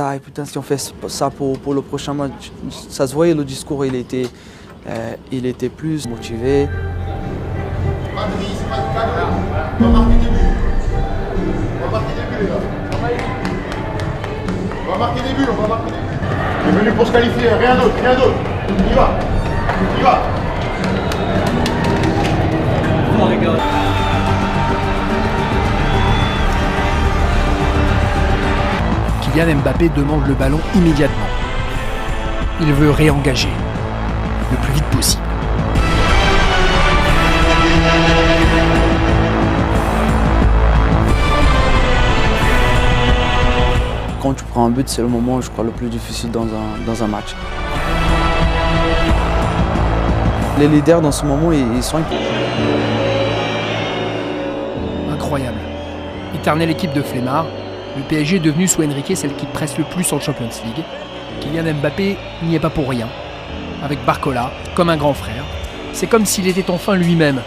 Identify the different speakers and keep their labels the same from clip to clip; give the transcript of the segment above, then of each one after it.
Speaker 1: bataille, putain, si on fait ça pour le prochain match. Ça se voyait, le discours, il était plus motivé.
Speaker 2: On va marquer des buts. On va marquer des buts. On est venu pour se qualifier, rien d'autre. On y va.
Speaker 3: Oh les gars.
Speaker 4: Kylian Mbappé demande le ballon immédiatement. Il veut réengager le plus vite possible.
Speaker 1: Quand tu prends un but, c'est le moment, je crois, le plus difficile dans un match. Les leaders, dans ce moment, ils sont
Speaker 4: Incroyable. Éternelle équipe de flemmards, le PSG est devenu sous Enrique celle qui presse le plus en Champions League. Kylian Mbappé n'y est pas pour rien. Avec Barcola, comme un grand frère, c'est comme s'il était enfin lui-même,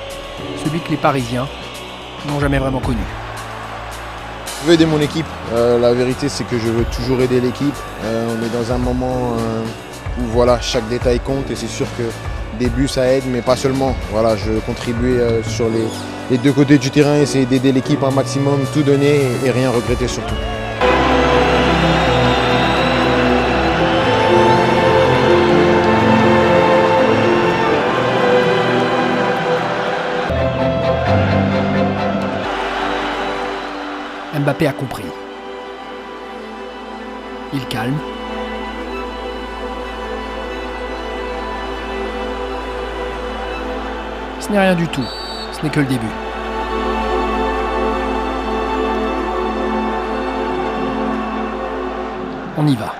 Speaker 4: celui que les Parisiens n'ont jamais vraiment connu.
Speaker 5: Je veux aider mon équipe. La vérité, c'est que je veux toujours aider l'équipe. On est dans un moment où voilà, chaque détail compte et c'est sûr que des buts, ça aide, mais pas seulement. Voilà, je veux contribuer sur les deux côtés du terrain, essayer d'aider l'équipe un maximum, tout donner et rien regretter surtout.
Speaker 4: Mbappé a compris. Il calme. Ce n'est rien du tout. Ce n'est que le début. On y va.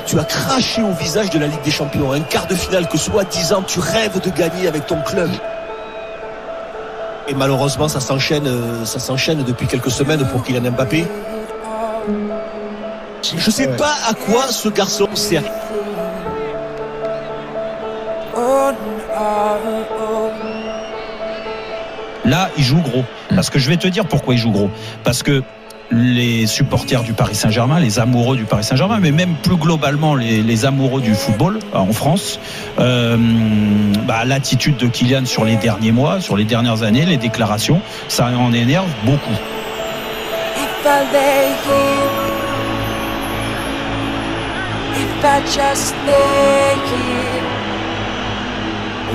Speaker 6: Tu as craché au visage de la Ligue des Champions, un quart de finale que soi-disant tu rêves de gagner avec ton club. Et malheureusement ça s'enchaîne depuis quelques semaines pour Kylian Mbappé. Je sais pas à quoi ce garçon sert.
Speaker 7: Là, il joue gros. Parce que je vais te dire pourquoi il joue gros. Parce que les supporters du Paris Saint-Germain, les amoureux du Paris Saint-Germain, mais même plus globalement les amoureux du football en France, l'attitude de Kylian sur les derniers mois, sur les dernières années, les déclarations, ça en énerve beaucoup.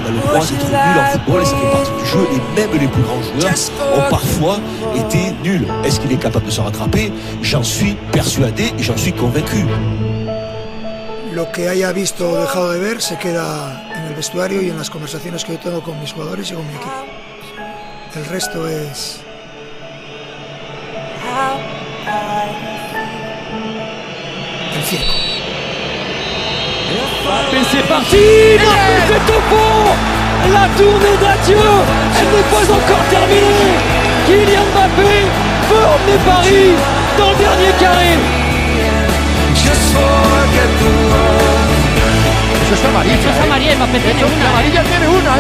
Speaker 6: On a le droit d'être nul en football et ça fait partie du jeu et même les plus grands joueurs ont parfois été nuls. Est-ce qu'il est capable de se rattraper? J'en suis persuadé et j'en suis convaincu.
Speaker 8: Lo que haya visto o dejado de ver se queda en el vestuario y en las conversaciones que yo tengo con mis jugadores y con mi equipo. El resto es el circo.
Speaker 3: Et c'est parti, Mbappé est au fond. La tournée d'adieu, elle n'est pas encore terminée. Kylian Mbappé veut emmener Paris dans le dernier carré.
Speaker 2: Eso es amarilla.
Speaker 9: Mbappé tiene una.
Speaker 2: La amarilla tiene una,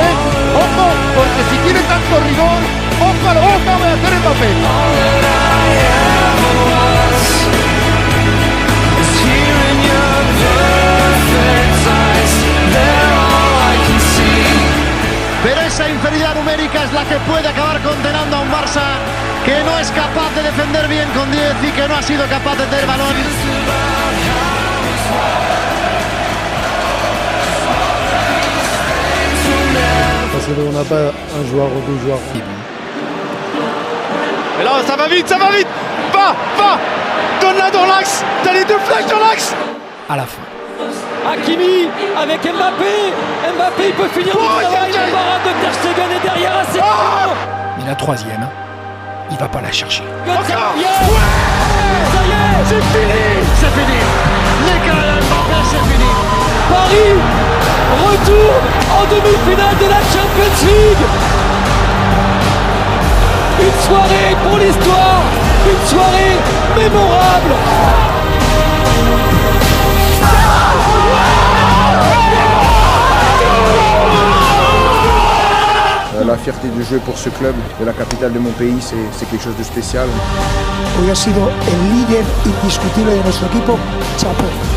Speaker 2: Ojo, porque si tiene tanto rigor, ojo a lo que acaba de hacer Mbappé.
Speaker 10: Pero esa inferioridad numérica es la que puede acabar condenando a un Barça que no es capaz de defender bien con 10 y que no ha sido capaz de tener balón.
Speaker 11: Parce qu'on n'a pas un joueur ou deux joueurs.
Speaker 2: Et là, ça va vite. Va. Donne-la dans l'axe. T'as les deux flèches dans l'axe.
Speaker 4: À la fin.
Speaker 3: Hakimi avec Mbappé. Mbappé il peut finir le travail. La parade de Ter Stegen est derrière assez fort.
Speaker 4: Mais la troisième, il va pas la chercher.
Speaker 2: Encore.
Speaker 3: Ça y est.
Speaker 2: C'est fini. Les gars, Mbappé, c'est fini.
Speaker 3: Paris retourne en demi-finale de la Champions League. Une soirée pour l'histoire, une soirée mémorable.
Speaker 5: la fierté de jouer pour ce club, de la capitale de mon pays, c'est quelque chose de spécial.
Speaker 8: Hoy ha sido el líder indiscutible de nuestro equipo. Chapo.